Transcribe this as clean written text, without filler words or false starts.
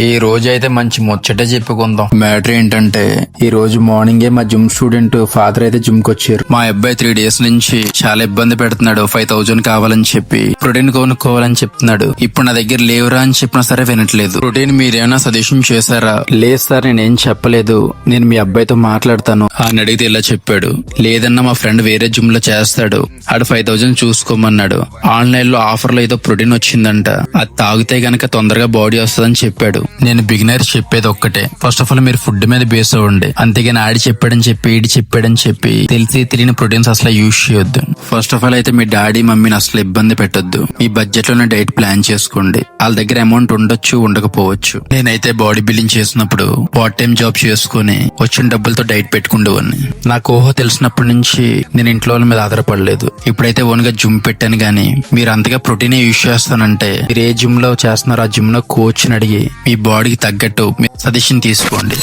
ఈ రోజు అయితే మంచి ముచ్చటే చెప్పుకుందాం. మ్యాటర్ ఏంటంటే ఈ రోజు మార్నింగే మా జిమ్ స్టూడెంట్ ఫాదర్ అయితే జిమ్ కి వచ్చారు. మా అబ్బాయి 3 days నుంచి చాలా ఇబ్బంది పెడుతున్నాడు. 5,000 కావాలని చెప్పి ప్రోటీన్ కొనుక్కోవాలని చెప్తున్నాడు. ఇప్పుడు నా దగ్గర లేవురా అని చెప్పినా సరే వినట్లేదు. ప్రోటీన్ మీరేమైనా సజెషన్ చేశారా? లేదు సార్, నేనేం చెప్పలేదు, నేను మీ అబ్బాయితో మాట్లాడతాను అని అడిగితే ఇలా చెప్పాడు. లేదన్నా మా ఫ్రెండ్ వేరే జిమ్ లో చేస్తాడు, ఆడు 5,000 చూసుకోమన్నాడు. ఆన్లైన్ లో ఆఫర్ లో ఏదో ప్రోటీన్ వచ్చిందంట, అది తాగితే గనక తొందరగా బాడీ వస్తుందని చెప్పాడు. నేను బిగినర్స్ చెప్పేది ఒక్కటే, ఫస్ట్ ఆఫ్ ఆల్ మీరు ఫుడ్ మీద బేస్ అవ్వండి. అంతేగాని ఆడి చెప్పాడని చెప్పి ఈడి చెప్పాడని చెప్పి తెలిసి తెలియని ప్రోటీన్స్ అసలు యూజ్ చేయొద్దు. ఫస్ట్ ఆఫ్ ఆల్ అయితే మీ డాడీ మమ్మీని అసలు ఇబ్బంది పెట్టొద్దు. మీ బడ్జెట్ లోనే డైట్ ప్లాన్ చేసుకోండి. వాళ్ళ దగ్గర అమౌంట్ ఉండొచ్చు, ఉండకపోవచ్చు. నేనైతే బాడీ బిల్డింగ్ చేసినప్పుడు పార్ట్ టైం జాబ్ చేసుకుని వచ్చిన డబ్బులతో డైట్ పెట్టుకుండేవాడిని. నాకు ఊహ తెలిసినప్పటి నుంచి నేను ఇంట్లో వాళ్ళ మీద ఆధారపడలేదు. ఇప్పుడైతే ఓన్ గా జిమ్ పెట్టాను. గానీ మీరు అంతగా ప్రోటీన్ యూజ్ చేస్తానంటే మీరు ఏ జిమ్ లో చేస్తున్నారో ఆ జిమ్ లో కోచ్ ని అడిగి మీ బాడీకి తగ్గట్టు సజెషన్ తీసుకోండి.